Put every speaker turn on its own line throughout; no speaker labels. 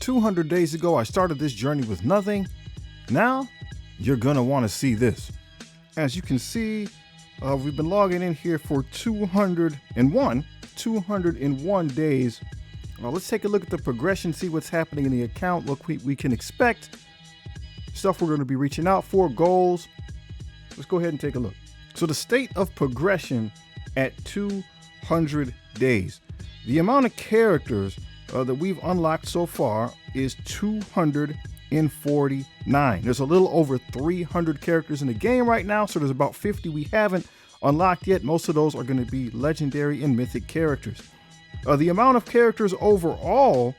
200 days ago, I started this journey with nothing. Now, you're gonna wanna see this. As you can see, we've been logging in here for 201 days. Let's take a look at the progression, see what's happening in the account, what we can expect, stuff we're gonna be reaching out for, goals. Let's go ahead and take a look. So the state of progression at 200 days. The amount of characters that we've unlocked so far is 249. There's a little over 300 characters in the game right now, so there's about 50 we haven't unlocked yet. Most of those are going to be legendary and mythic characters. The amount of characters overall,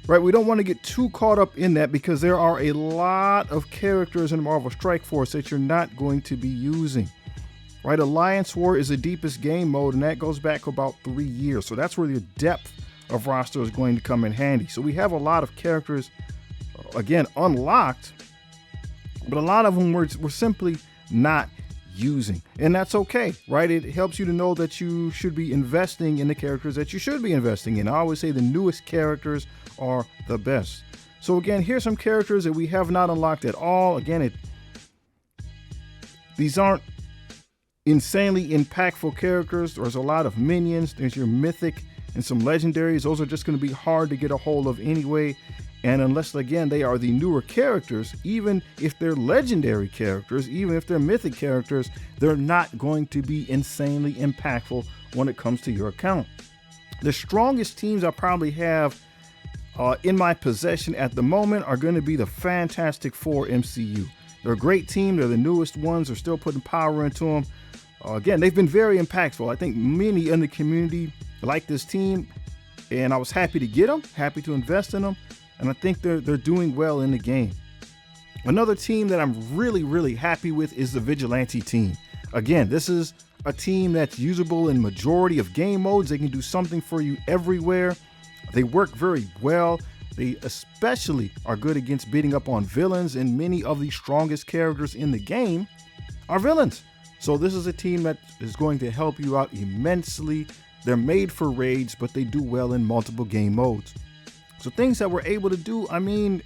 right, we don't want to get too caught up in that because there are a lot of characters in Marvel Strike Force that you're not going to be using. Right, Alliance War is the deepest game mode, and that goes back about 3 years. So that's where the depth of roster is going to come in handy. So we have a lot of characters, again, unlocked, but a lot of them we're simply not using. And that's okay, right? It helps you to know that you should be investing in the characters that you should be investing in. I always say the newest characters are the best. So again, here's some characters that we have not unlocked at all. Again, these aren't insanely impactful characters. There's a lot of minions. There's your mythic and some legendaries. Those are just going to be hard to get a hold of anyway. And unless, again, they are the newer characters, even if they're legendary characters, even if they're mythic characters, they're not going to be insanely impactful when it comes to your account. The strongest teams I probably have in my possession at the moment are going to be the Fantastic Four MCU. They're a great team. They're the newest ones. They're still putting power into them. Again, they've been very impactful. I think many in the community like this team, and I was happy to get them, happy to invest in them, and I think they're doing well in the game. Another team that I'm really happy with is the Vigilante team. Again, this is a team that's usable in majority of game modes. They can do something for you everywhere. They work very well. They especially are good against beating up on villains, and many of the strongest characters in the game are villains. So this is a team that is going to help you out immensely. They're made for raids, but they do well in multiple game modes. So things that we're able to do, I mean,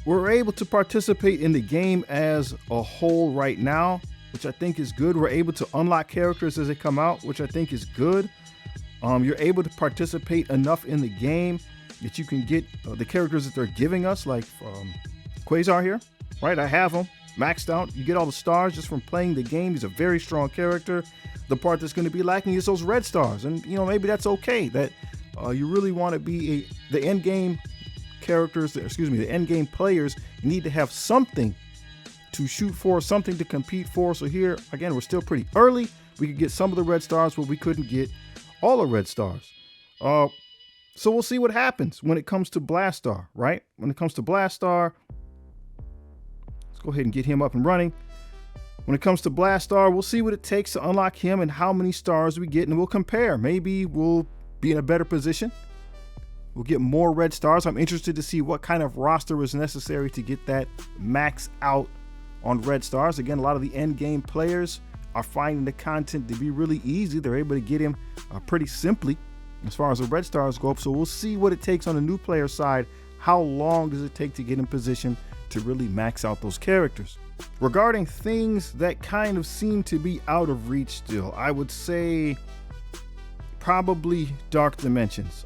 we're able to participate in the game as a whole right now, which I think is good. We're able to unlock characters as they come out, which I think is good. You're able to participate enough in the game that you can get the characters that they're giving us, like Quasar here, right? I have him maxed out. You get all the stars just from playing the game. He's a very strong character. The part that's going to be lacking is those red stars, and maybe that's okay. That you really want to be the end game characters. The end game players need to have something to shoot for, something to compete for. So here again, we're still pretty early. We could get some of the red stars, but we couldn't get all the red stars. So we'll see what happens when it comes to Blastar, right? When it comes to Blastar, let's go ahead and get him up and running. When it comes to Blastar, we'll see what it takes to unlock him and how many stars we get, and we'll compare. Maybe we'll be in a better position. We'll get more red stars. I'm interested to see what kind of roster is necessary to get that max out on red stars. Again, a lot of the end game players are finding the content to be really easy. They're able to get him pretty simply as far as the red stars go up. So we'll see what it takes on the new player side. How long does it take to get in position to really max out those characters? Regarding things that kind of seem to be out of reach still, I would say probably Dark Dimensions.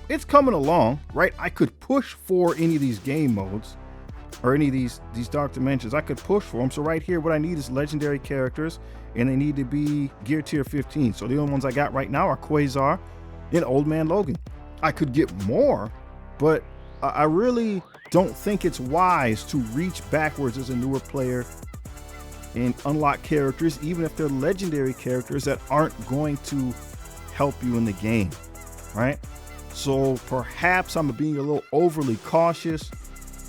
It's coming along, right? I could push for any of these game modes or any of these Dark Dimensions. I could push for them. So right here, what I need is legendary characters, and they need to be gear tier 15. So the only ones I got right now are Quasar and Old Man Logan. I could get more, but I really don't think it's wise to reach backwards as a newer player and unlock characters, even if they're legendary characters that aren't going to help you in the game, right? So perhaps I'm being a little overly cautious,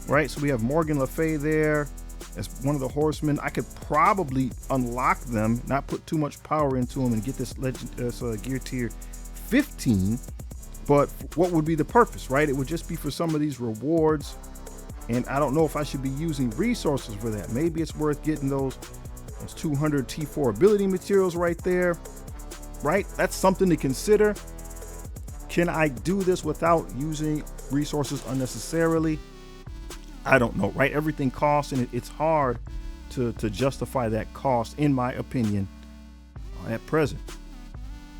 right? So we have Morgan Le Fay there as one of the horsemen. I could probably unlock them, not put too much power into them, and get this gear tier 15. But what would be the purpose, right? It would just be for some of these rewards, and I don't know if I should be using resources for that. Maybe it's worth getting those 200 T4 ability materials right there, right? That's something to consider. Can I do this without using resources unnecessarily. I don't know, right? Everything costs, and it's hard to justify that cost, in my opinion, at present.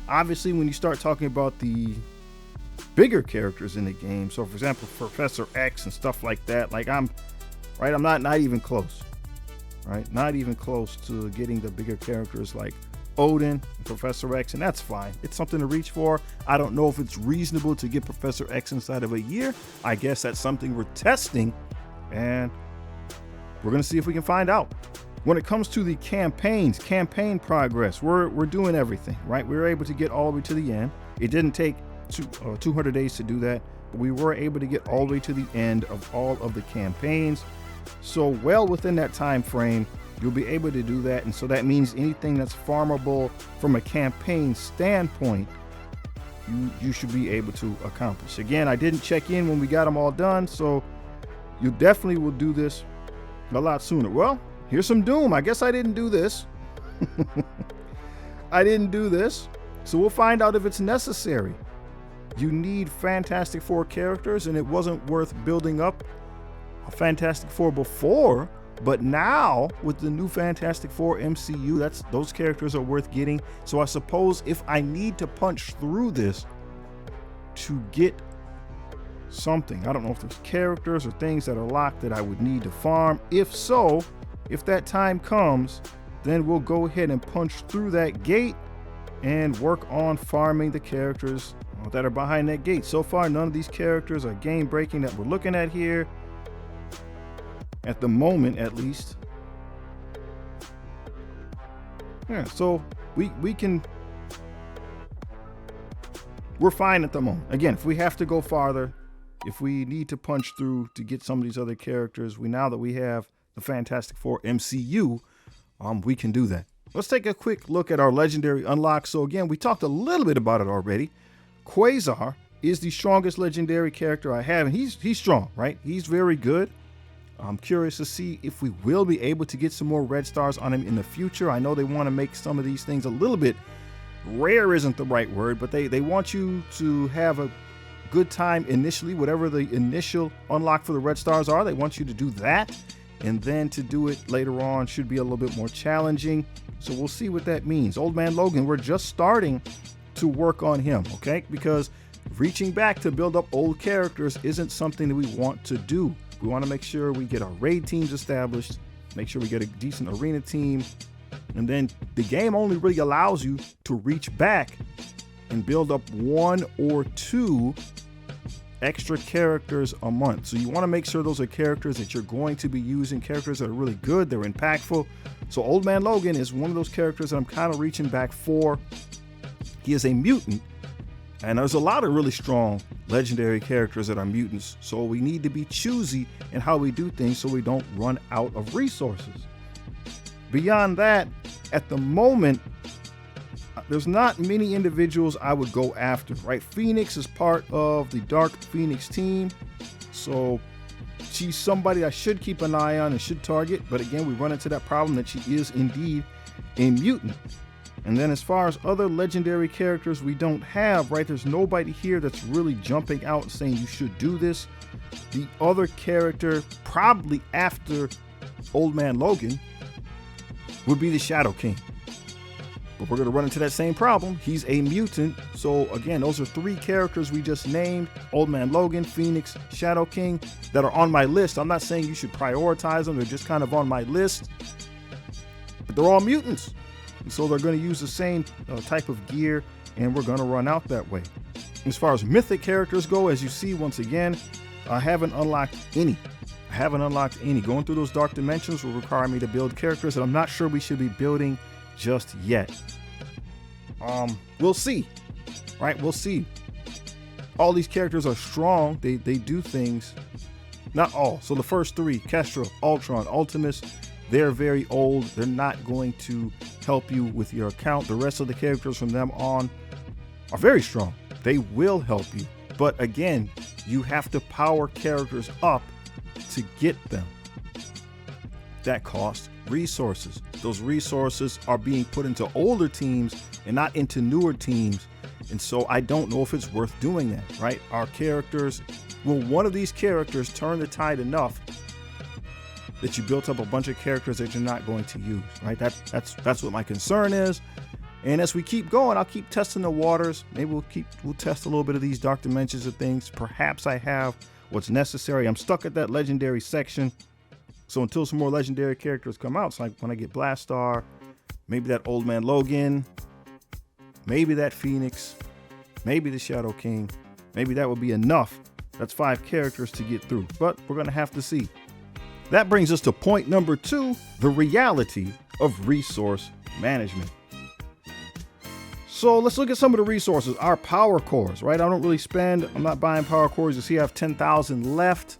Obviously, when you start talking about the bigger characters in the game, so for example, Professor X and stuff like that, like I'm not even close, right? Not even close to getting the bigger characters like Odin and Professor X, and that's fine. It's something to reach for. I don't know if it's reasonable to get Professor X inside of a year. I guess that's something we're testing, and we're going to see if we can find out. When it comes to the campaign progress, we're doing everything, right? We were able to get all the way to the end. It didn't take 200 days to do that, but we were able to get all the way to the end of all of the campaigns. So well within that time frame, you'll be able to do that. And so that means anything that's farmable from a campaign standpoint, you should be able to accomplish. Again, I didn't check in when we got them all done, so you definitely will do this a lot sooner. Well, here's some doom. I guess I didn't do this. I didn't do this. So we'll find out if it's necessary. You need Fantastic Four characters, and it wasn't worth building up a Fantastic Four before, but now with the new Fantastic Four MCU, those characters are worth getting. So I suppose if I need to punch through this to get something, I don't know if there's characters or things that are locked that I would need to farm. If so, if that time comes, then we'll go ahead and punch through that gate and work on farming the characters that are behind that gate. So far, none of these characters are game breaking that we're looking at here, at the moment at least. Yeah, so we're fine at the moment. Again, if we have to go farther, if we need to punch through to get some of these other characters, now that we have the Fantastic Four MCU, we can do that. Let's take a quick look at our legendary unlock. So again, we talked a little bit about it already. Quasar is the strongest legendary character I have, and he's strong, right? He's very good. I'm curious to see if we will be able to get some more red stars on him in the future. I know they want to make some of these things a little bit rare, isn't the right word, but they want you to have a good time initially, whatever the initial unlock for the red stars are. They want you to do that, and then to do it later on should be a little bit more challenging. So we'll see what that means. Old Man Logan, we're just starting to work on him, okay? Because reaching back to build up old characters isn't something that we want to do. We want to make sure we get our raid teams established, make sure we get a decent arena team, and then the game only really allows you to reach back and build up 1 or 2 extra characters a month. So you want to make sure those are characters that you're going to be using, characters that are really good, they're impactful. So Old Man Logan is one of those characters that I'm kind of reaching back for. He is a mutant, and there's a lot of really strong legendary characters that are mutants. So we need to be choosy in how we do things so we don't run out of resources. Beyond that, at the moment, there's not many individuals I would go after, right? Phoenix is part of the Dark Phoenix team, so she's somebody I should keep an eye on and should target. But again, we run into that problem that she is indeed a mutant. And then as far as other legendary characters we don't have, right? There's nobody here that's really jumping out and saying you should do this. The other character probably after Old Man Logan would be the Shadow King. But we're going to run into that same problem. He's a mutant. So again, those are 3 characters we just named: Old Man Logan, Phoenix, Shadow King, that are on my list. I'm not saying you should prioritize them. They're just kind of on my list. But they're all mutants. And so they're going to use the same type of gear, and we're going to run out that way. As far as mythic characters go, as you see, once again, I haven't unlocked any. Going through those dark dimensions will require me to build characters that I'm not sure we should be building just yet. We'll see, right? We'll see. All these characters are strong. They do things. Not all. So the first 3, Kestra, Ultron, Ultimus, they're very old. They're not going to help you with your account. The rest of the characters from them on are very strong. They will help you. But again, you have to power characters up to get them. That costs resources. Those resources are being put into older teams and not into newer teams. And so I don't know if it's worth doing that, right? Our characters Will one of these characters turn the tide enough that you built up a bunch of characters that you're not going to use, right? That's what my concern is. And as we keep going, I'll keep testing the waters. Maybe we'll test a little bit of these dark dimensions of things. Perhaps I have what's necessary. I'm stuck at that legendary section. So until some more legendary characters come out, so like when I get Blastar, maybe that Old Man Logan, maybe that Phoenix, maybe the Shadow King, maybe that would be enough. That's 5 characters to get through, but we're going to have to see. That brings us to point number 2, the reality of resource management. So let's look at some of the resources. Our PowerCores, right? I don't really spend, I'm not buying PowerCores. You see I have 10,000 left.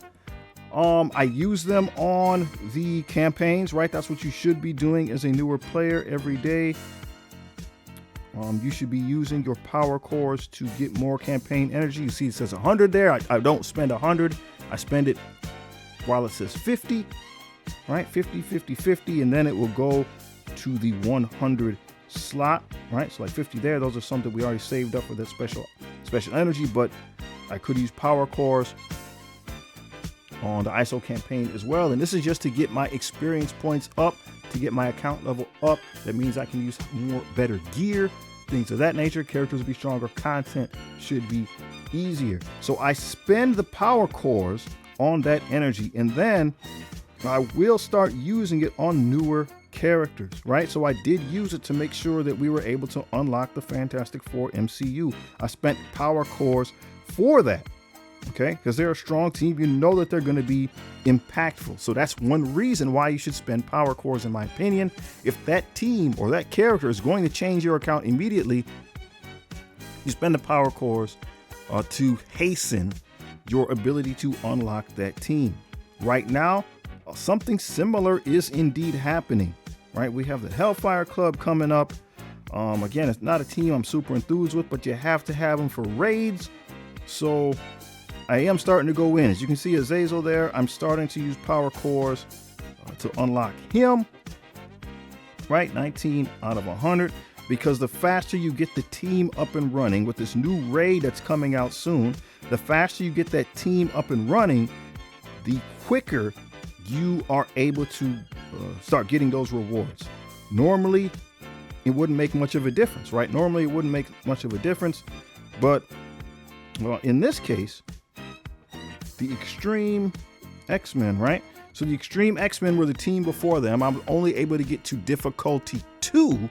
I use them on the campaigns, right? That's what you should be doing as a newer player every day. You should be using your PowerCores to get more campaign energy. You see it says 100 there. I don't spend 100. I spend it while it says 50, right? 50, 50, 50, and then it will go to the 100 slot, right? So like 50 there. Those are some that we already saved up for that special energy, but I could use PowerCores on the ISO campaign as well. And this is just to get my experience points up, to get my account level up. That means I can use better gear, things of that nature. Characters will be stronger, content should be easier. So I spend the PowerCores on that energy, and then I will start using it on newer characters, right? So I did use it to make sure that we were able to unlock the Fantastic Four MCU. I spent PowerCores for that. Okay, because they're a strong team. You know that they're going to be impactful. So that's one reason why you should spend PowerCores, in my opinion. If that team or that character is going to change your account immediately, you spend the PowerCores to hasten your ability to unlock that team. Right now, something similar is indeed happening, right? We have the Hellfire Club coming up. Again, it's not a team I'm super enthused with, but you have to have them for raids. So I am starting to go in. As you can see Azazel there, I'm starting to use PowerCores to unlock him, right? 19 out of 100, because the faster you get the team up and running with this new raid that's coming out soon, the faster you get that team up and running, the quicker you are able to start getting those rewards. Normally, it wouldn't make much of a difference, right? Normally, it wouldn't make much of a difference, but well, in this case, the Extreme X-Men, right? So the Extreme X-Men were the team before them. I was only able to get to difficulty 2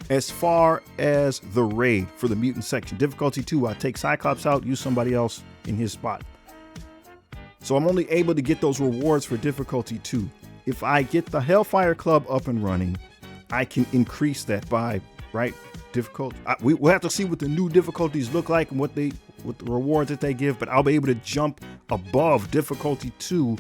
as far as the raid for the mutant section. Difficulty 2, I take Cyclops out, use somebody else in his spot. So I'm only able to get those rewards for difficulty 2. If I get the Hellfire Club up and running, I can increase that by, right, difficult. We'll have to see what the new difficulties look like and what the rewards that they give, but I'll be able to jump above difficulty 2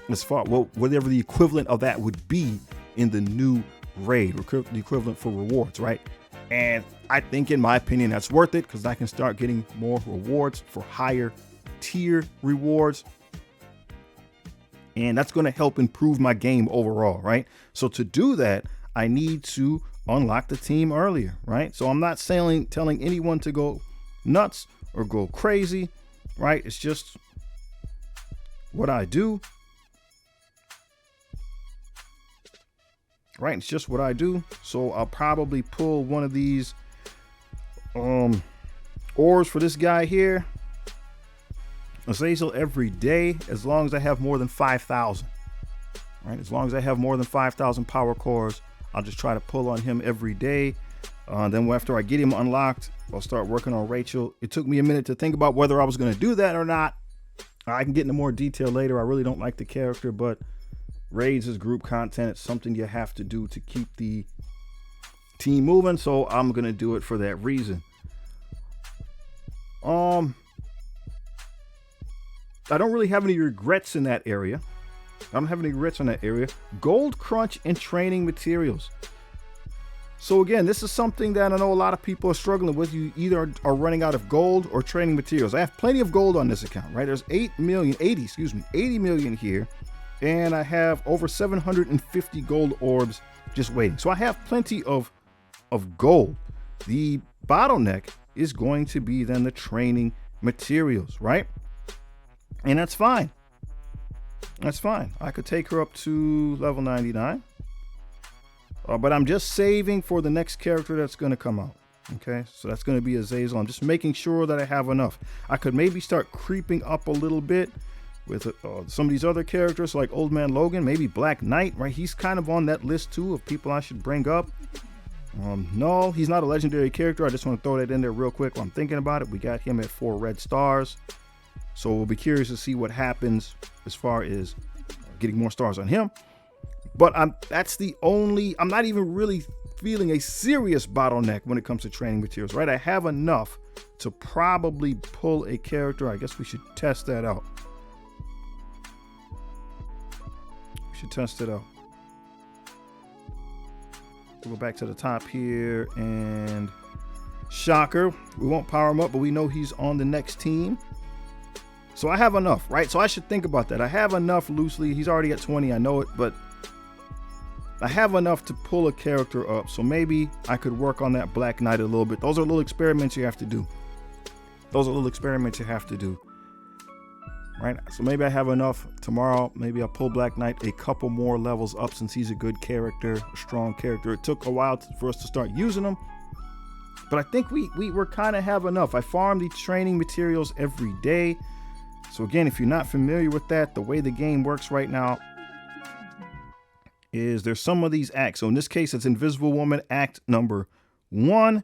as far, well, whatever the equivalent of that would be in the new raid, the equivalent for rewards, right? And I think, in my opinion, that's worth it, because I can start getting more rewards for higher tier rewards. And that's going to help improve my game overall, right? So to do that, I need to unlock the team earlier, right? So I'm not telling anyone to go nuts or go crazy, right? It's just what I do, right? It's just what I do. So I'll probably pull one of these ores for this guy here, Azazel, every day, as long as I have more than 5,000, right? As long as I have more than 5,000 PowerCores, I'll just try to pull on him every day. Then after I get him unlocked, I'll start working on Rachel. It took me a minute to think about whether I was going to do that or not. I can get into more detail later. I really don't like the character, but raids is group content. It's something you have to do to keep the team moving. So I'm going to do it for that reason. I don't really have any regrets in that area. I don't have any regrets in that area. Gold crunch and training materials. So again, this is something that I know a lot of people are struggling with. You either are running out of gold or training materials. I have plenty of gold on this account, right? There's 80 million here. And I have over 750 gold orbs just waiting. So I have plenty of gold. The bottleneck is going to be then the training materials, right? And that's fine. That's fine. I could take her up to level 99. But I'm just saving for the next character that's going to come out. Okay, so that's going to be Azazel. I'm just making sure that I have enough. I could maybe start creeping up a little bit with some of these other characters like Old Man Logan, maybe Black Knight, right? He's kind of on that list too of people I should bring up. No, he's not a legendary character. I just want to throw that in there real quick while I'm thinking about it. We got him at 4 red stars. So we'll be curious to see what happens as far as getting more stars on him. But I'm not even really feeling a serious bottleneck when it comes to training materials, right? I have enough to probably pull a character. I guess we should test that out. We should test it out. We'll go back to the top here, and Shocker. We won't power him up, but we know he's on the next team. So I have enough, right? So I should think about that. I have enough loosely. He's already at 20, I know it, but I have enough to pull a character up. So maybe I could work on that Black Knight a little bit. Those are little experiments you have to do. Right? So maybe I have enough tomorrow. Maybe I'll pull Black Knight a couple more levels up since he's a good character, a strong character. It took a while for us to start using him, but I think we're kind of have enough. I farm the training materials every day. So again, if you're not familiar with that, the way the game works right now is there's some of these acts. So in this case, it's Invisible Woman act number 1.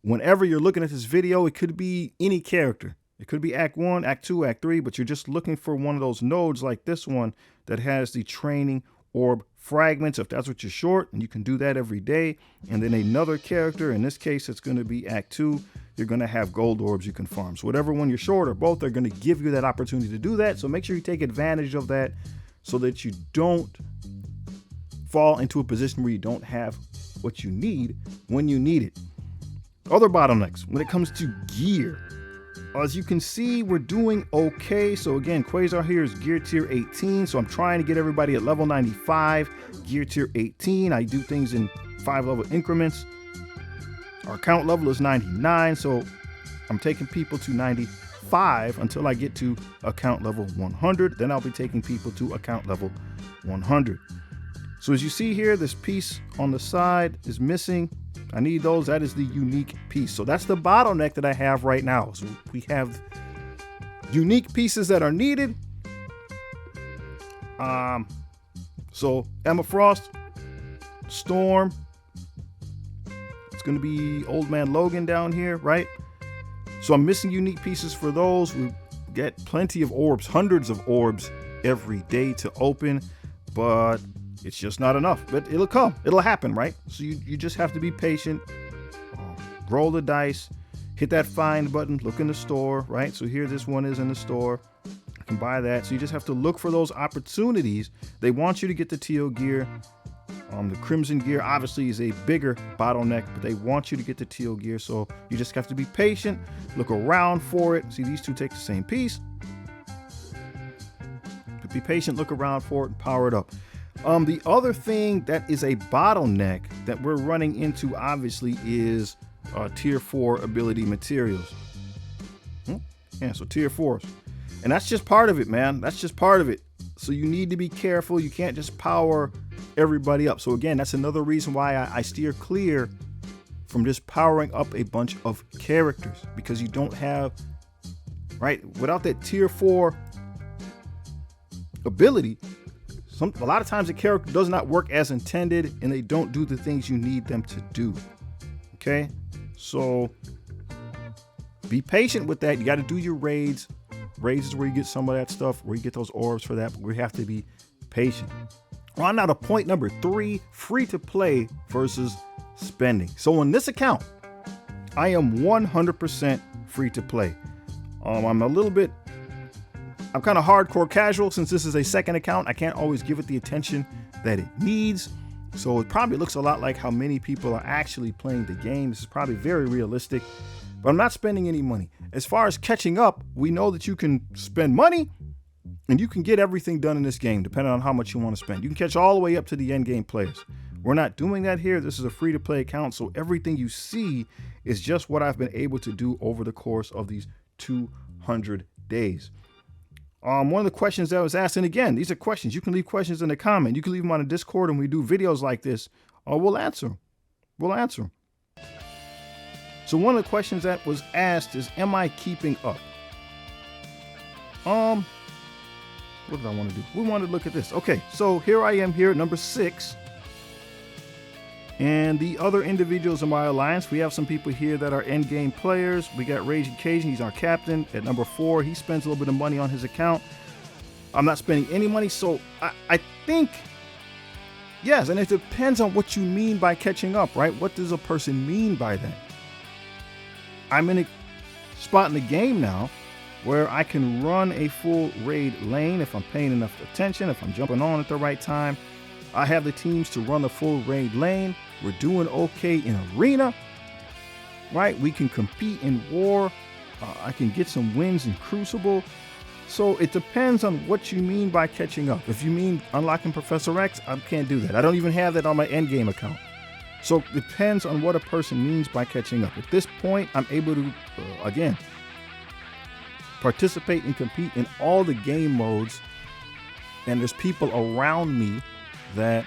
Whenever you're looking at this video, it could be any character. It could be act 1, act 2, act 3, but you're just looking for one of those nodes like this one that has the training orb fragments, if that's what you're short, and you can do that every day. And then another character, in this case, it's going to be act 2. You're going to have gold orbs you can farm. So whatever one you're short or both, they're going to give you that opportunity to do that. So make sure you take advantage of that so that you don't fall into a position where you don't have what you need when you need it. Other bottlenecks when it comes to gear. As you can see, we're doing okay. So again, Quasar here is gear tier 18. So I'm trying to get everybody at level 95, gear tier 18. I do things in 5 level increments. Our count level is 99. So I'm taking people to 95 until I get to account level 100. Then I'll be taking people to account level 100. So as you see here, this piece on the side is missing. I need those. That is the unique piece. So that's the bottleneck that I have right now. So we have unique pieces that are needed. So Emma Frost, Storm. It's going to be Old Man Logan down here, right? So I'm missing unique pieces for those. We get plenty of orbs, hundreds of orbs every day to open, but it's just not enough. But it'll come. It'll happen, right? So you just have to be patient. Roll the dice. Hit that find button. Look in the store, right? So here this one is in the store. You can buy that. So you just have to look for those opportunities. They want you to get the teal gear. The crimson gear obviously is a bigger bottleneck, but they want you to get the teal gear. So you just have to be patient. Look around for it. See, these two take the same piece. But be patient. Look around for it and power it up. The other thing that is a bottleneck that we're running into, obviously, is tier 4 ability materials. Yeah, so tier 4s. And that's just part of it, man. That's just part of it. So you need to be careful. You can't just power everybody up. So again, that's another reason why I steer clear from just powering up a bunch of characters, because you don't have, right, without that tier 4 ability, a lot of times the character does not work as intended and they don't do the things you need them to do. Okay, so be patient with that. You got to do your raids. Raids is where you get some of that stuff, where you get those orbs for that, but we have to be patient. Well, now to point number 3, free to play versus spending. So on this account, I am 100% free to play. I'm kind of hardcore casual since this is a second account. I can't always give it the attention that it needs. So it probably looks a lot like how many people are actually playing the game. This is probably very realistic, but I'm not spending any money. As far as catching up, we know that you can spend money and you can get everything done in this game, depending on how much you want to spend. You can catch all the way up to the end game players. We're not doing that here. This is a free to play account. So everything you see is just what I've been able to do over the course of these 2 100 days. One of the questions that was asked, and again, these are questions. You can leave questions in the comment. You can leave them on the Discord, and we do videos like this. We'll answer them. We'll answer them. So one of the questions that was asked is, am I keeping up? What did I want to do? We wanted to look at this. Okay, so here I am here at number 6. And the other individuals in my alliance, we have some people here that are endgame players. We got Raging Cajun, he's our captain. At number 4, he spends a little bit of money on his account. I'm not spending any money, so I think, yes, and it depends on what you mean by catching up, right? What does a person mean by that? I'm in a spot in the game now where I can run a full raid lane if I'm paying enough attention, if I'm jumping on at the right time. I have the teams to run the full raid lane. We're doing okay in arena, right? We can compete in war. I can get some wins in Crucible. So it depends on what you mean by catching up. If you mean unlocking Professor X, I can't do that. I don't even have that on my endgame account. So it depends on what a person means by catching up. At this point, I'm able to, again, participate and compete in all the game modes. And there's people around me that,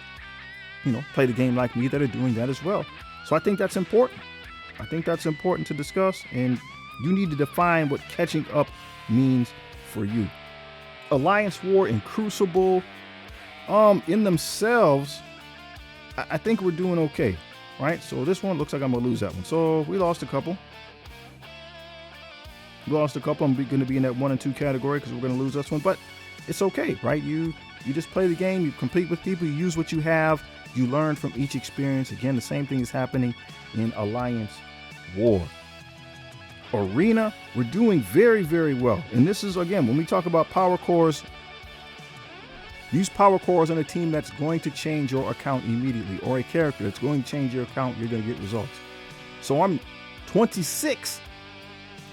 play the game like me that are doing that as well. So I think that's important. I think that's important to discuss. And you need to define what catching up means for you. Alliance War and Crucible, in themselves, I think we're doing okay, right? So this one looks like I'm gonna lose that one. So we lost a couple. I'm going to be in that 1 and 2 category because we're going to lose this one, but it's okay, right? You just play the game, you compete with people, you use what you have, you learn from each experience. Again, the same thing is happening in Alliance War. Arena, we're doing very, very well. And this is, again, when we talk about PowerCores, use PowerCores on a team that's going to change your account immediately, or a character that's going to change your account, you're going to get results. So I'm 26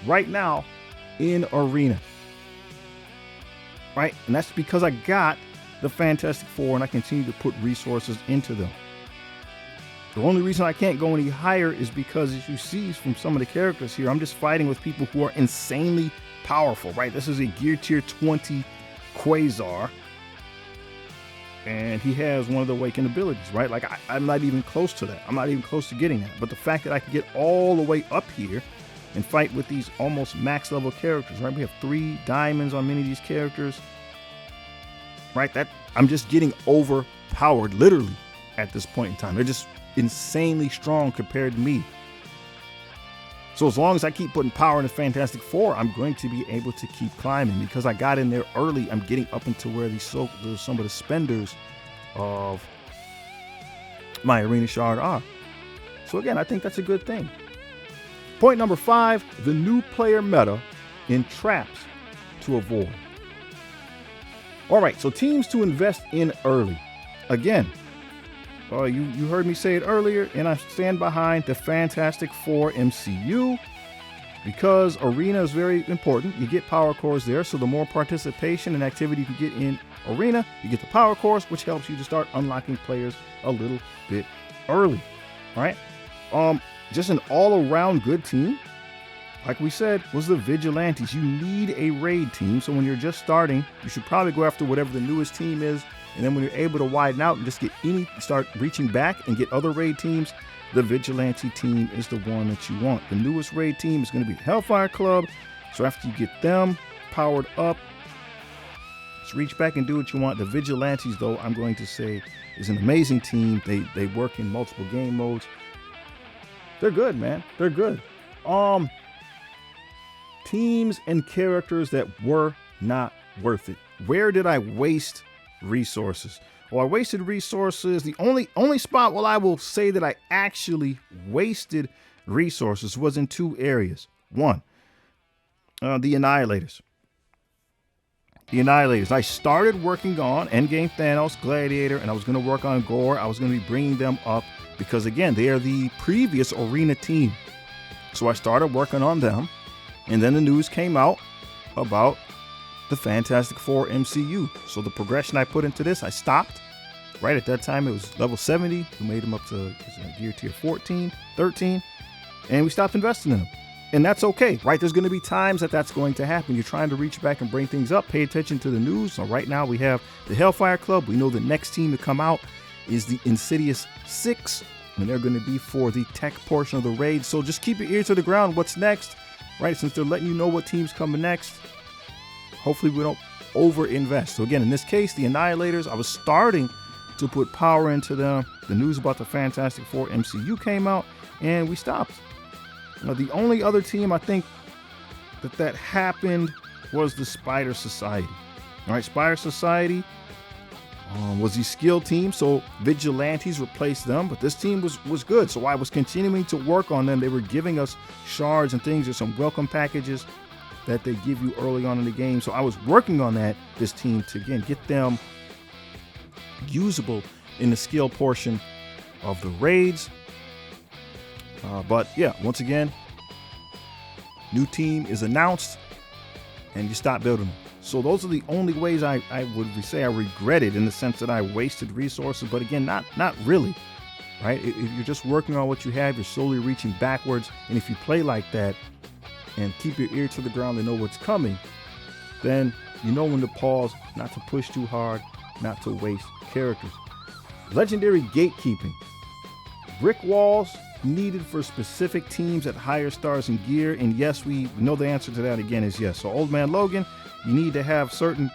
right now in Arena, right? And that's because I got the Fantastic Four and I continue to put resources into them. The only reason I can't go any higher is because, as you see from some of the characters here, I'm just fighting with people who are insanely powerful, right? This is a Gear Tier 20 Quasar, and he has one of the Awakened abilities, right? Like, I'm not even close to that. I'm not even close to getting that. But the fact that I can get all the way up here and fight with these almost max level characters, right? We have 3 diamonds on many of these characters, right? That I'm just getting overpowered, literally, at this point in time. They're just insanely strong compared to me. So as long as I keep putting power in the Fantastic Four, I'm going to be able to keep climbing. Because I got in there early, I'm getting up into where some of the spenders of my Arena Shard are. So again, I think that's a good thing. Point number 5, the new player meta in traps to avoid. All right, so teams to invest in early. Again, you heard me say it earlier, and I stand behind the Fantastic Four MCU because Arena is very important. You get PowerCores there, so the more participation and activity you can get in Arena, you get the PowerCores, which helps you to start unlocking players a little bit early, right? Just an all-around good team, like we said, was the Vigilantes. You need a raid team, so when you're just starting, you should probably go after whatever the newest team is. And then when you're able to widen out and just start reaching back and get other raid teams, the Vigilante team is the one that you want. The newest raid team is going to be the Hellfire Club. So after you get them powered up, just reach back and do what you want. The Vigilantes, though, I'm going to say is an amazing team. They work in multiple game modes. They're good, man. They're good. Teams and characters that were not worth it. Where did I waste resources? Well, I wasted resources. The only spot where I will say that I actually wasted resources was in 2 areas. One, the Annihilators. The Annihilators. I started working on Endgame Thanos, Gladiator, and I was going to work on Gore. I was going to be bringing them up because, again, they are the previous Arena team. So I started working on them, and then the news came out about the Fantastic Four MCU. So the progression I put into this, I stopped. Right at that time, it was level 70. We made them up to Gear Tier 14, 13, and we stopped investing in them. And that's okay, right? There's going to be times that that's going to happen. You're trying to reach back and bring things up. Pay attention to the news. So right now we have the Hellfire Club. We know the next team to come out is the Insidious 6, and they're going to be for the tech portion of the raid. So just keep your ear to the ground. What's next, right? Since they're letting you know what team's coming next, hopefully we don't over-invest. So again, in this case, the Annihilators, I was starting to put power into them. The news about the Fantastic Four MCU came out, and we stopped. Now, the only other team I think that happened was the Spider Society. All right, Spider Society was the skill team, so Vigilantes replaced them, but this team was good. So I was continuing to work on them. They were giving us shards and things. There's some welcome packages that they give you early on in the game. So I was working on this team to, again, get them usable in the skill portion of the raids. But yeah, once again, new team is announced and you stop building them. So those are the only ways I would say I regret it, in the sense that I wasted resources. But again, not really, right? If you're just working on what you have, you're slowly reaching backwards. And if you play like that and keep your ear to the ground and know what's coming, then you know when to pause, not to push too hard, not to waste characters. Legendary gatekeeping. Brick walls needed for specific teams at higher stars and gear. And yes, we know the answer to that again is yes. So Old Man Logan, you need to have certain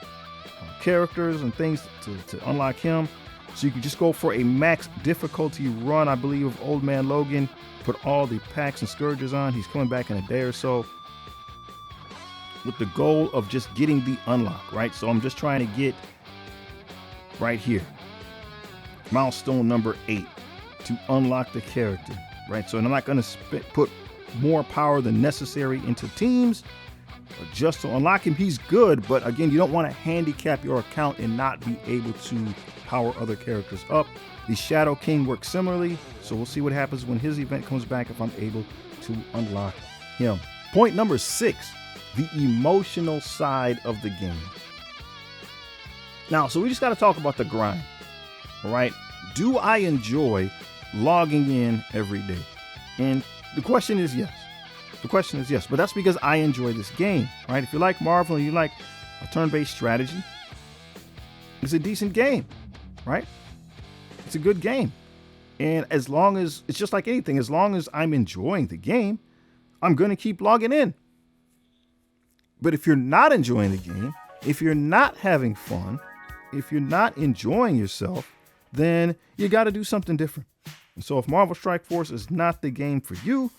characters and things to unlock him. So you can just go for a max difficulty run, I believe, of Old Man Logan. Put all the packs and scourges on. He's coming back in a day or so, with the goal of just getting the unlock, right? So I'm just trying to get right here, milestone number 8, to unlock the character, right? So I'm not going to put more power than necessary into teams just to unlock him. He's good, but again, you don't want to handicap your account and not be able to power other characters up. The Shadow King works similarly, so we'll see what happens when his event comes back if I'm able to unlock him. Point number 6, the emotional side of the game. Now, so we just got to talk about the grind, all right? Do I enjoy logging in every day? And the question is yes. The question is yes, but that's because I enjoy this game, right? If you like Marvel and you like a turn-based strategy, it's a decent game, right? It's a good game. And as long as, it's just like anything, as long as I'm enjoying the game, I'm going to keep logging in. But if you're not enjoying the game, if you're not having fun, if you're not enjoying yourself, then you got to do something different. And so if Marvel Strike Force is not the game for you,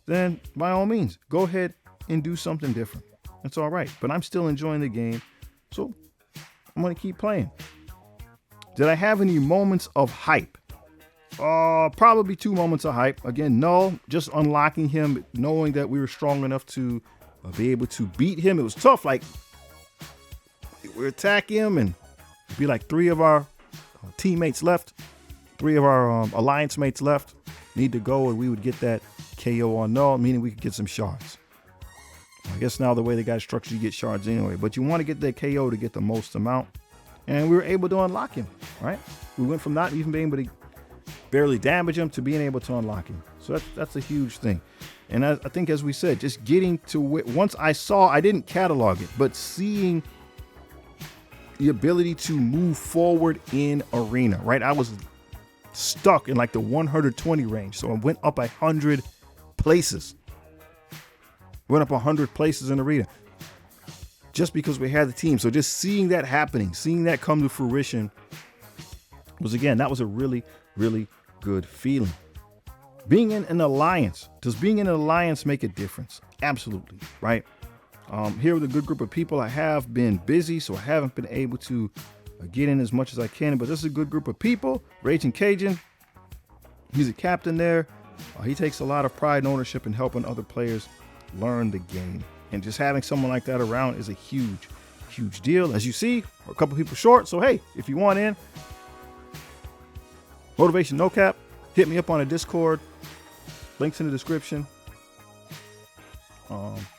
then by all means, go ahead and do something different. It's all right. But I'm still enjoying the game, so I'm going to keep playing. Did I have any moments of hype? Probably 2 moments of hype. Again, no, just unlocking him, knowing that we were strong enough to be able to beat him. It was tough. Like, we attack him and be like 3 of our teammates left, 3 of our alliance mates left need to go, and we would get that KO on null, meaning we could get some shards. I guess now the way they got structured, you get shards anyway, but you want to get that KO to get the most amount. And we were able to unlock him, right? We went from not even being able to barely damage him to being able to unlock him. So that's a huge thing. And I think, as we said, just getting to it, once I didn't catalog it, but seeing the ability to move forward in arena, right? I was stuck in like the 120 range. So I went up 100 places. Went up 100 places in arena just because we had the team. So just seeing that happening, seeing that come to fruition was, again, that was a really, really good feeling. Being in an alliance, does being in an alliance make a difference? Absolutely, right? Here with a good group of people. I have been busy, so I haven't been able to get in as much as I can, but this is a good group of people. Raging Cajun, he's a captain there. He takes a lot of pride and ownership in helping other players learn the game. And just having someone like that around is a huge, huge deal. As you see, we're a couple people short, so hey, if you want in, Motivation No Cap, hit me up on a Discord. Links in the description.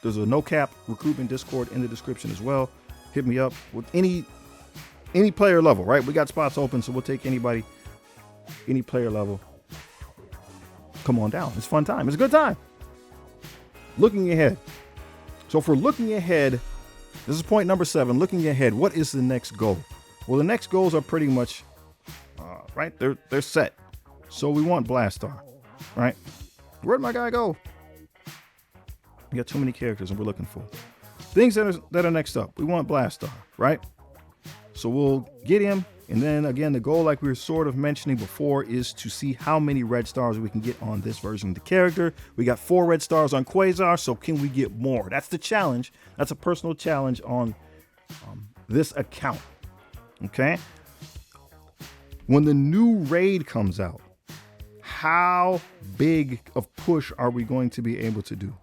There's a No Cap recruitment Discord in the description as well. Hit me up with any player level, right? We got spots open, so we'll take anybody, any player level. Come on down. It's a fun time. It's a good time. looking ahead. So if we're looking ahead, this is point number 7, looking ahead. What is the next goal? Well, the next goals are pretty much, right, they're set. So we want Blastar, right? Where'd my guy go? We got too many characters and we're looking for things that are next up. We want Blastar, right? So we'll get him. And then again, the goal, like we were sort of mentioning before, is to see how many red stars we can get on this version of the character. We got 4 red stars on Quasar, so can we get more? That's the challenge. That's a personal challenge on this account. Okay. When the new raid comes out, how big of push are we going to be able to do?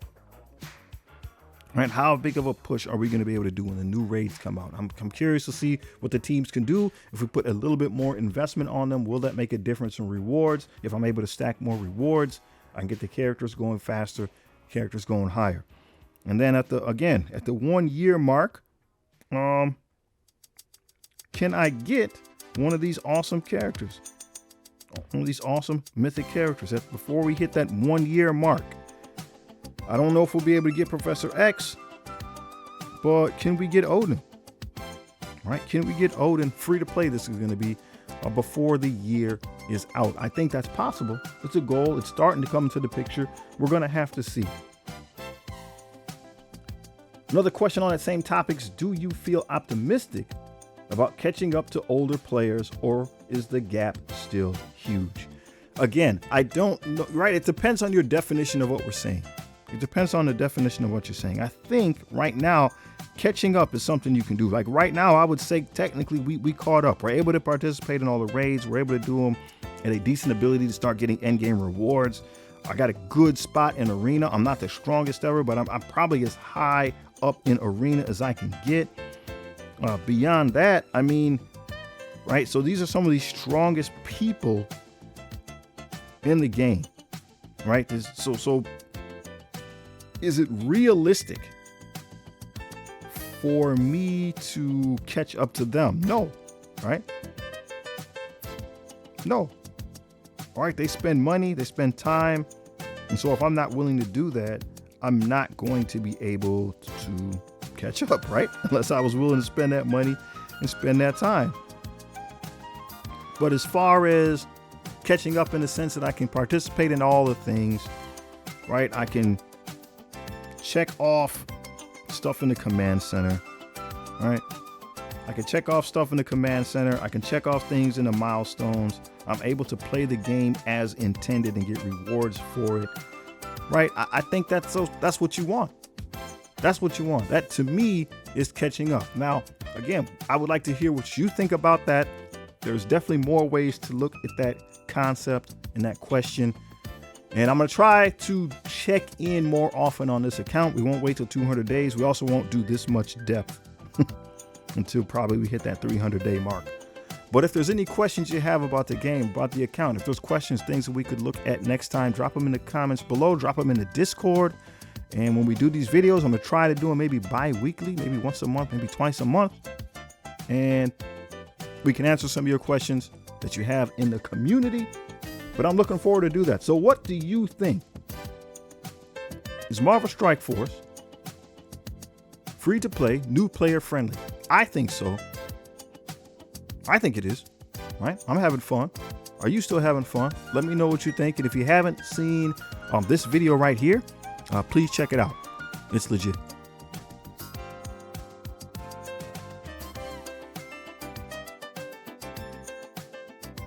Right? How big of a push are we going to be able to do when the new raids come out? I'm curious to see what the teams can do. If we put a little bit more investment on them, will that make a difference in rewards? If I'm able to stack more rewards, I can get the characters going faster, characters going higher. And then at the 1 year mark, can I get one of these awesome characters? One of these awesome mythic characters before we hit that 1 year mark. I don't know if we'll be able to get Professor X, but can we get Odin? Right? Can we get Odin free to play? This is going to be before the year is out. I think that's possible. It's a goal. It's starting to come into the picture. We're going to have to see. Another question on that same topics. Do you feel optimistic about catching up to older players, or is the gap still huge? Again, I don't know, right? It depends on your definition of what we're saying. It depends on the definition of what you're saying. I think right now, catching up is something you can do. Like right now, I would say technically we caught up. We're able to participate in all the raids. We're able to do them at a decent ability to start getting end game rewards. I got a good spot in arena. I'm not the strongest ever, but I'm probably as high up in arena as I can get. Beyond that, I mean, right? So these are some of the strongest people in the game, right? So is it realistic for me to catch up to them? No, right? No. All right, they spend money, they spend time. And so if I'm not willing to do that, I'm not going to be able to catch up, right? Unless I was willing to spend that money and spend that time. But as far as catching up in the sense that I can participate in all the things, right? I can check off stuff in the command center, right? I can check off stuff in the command center. I can check off things in the milestones. I'm able to play the game as intended and get rewards for it, right? I think that's what you want. That's what you want. That to me is catching up. Now, again, I would like to hear what you think about that. There's definitely more ways to look at that concept and that question. And I'm going to try to check in more often on this account. We won't wait till 200 days. We also won't do this much depth until probably we hit that 300-day mark. But if there's any questions you have about the game, about the account, if there's questions, things that we could look at next time, drop them in the comments below, drop them in the Discord. And when we do these videos, I'm going to try to do them maybe bi-weekly, maybe once a month, maybe twice a month. And we can answer some of your questions that you have in the community. But I'm looking forward to do that. So what do you think? Is Marvel Strike Force free to play, new player friendly? I think so. I think it is, right? I'm having fun. Are you still having fun? Let me know what you think. And if you haven't seen this video right here, please check it out. It's legit.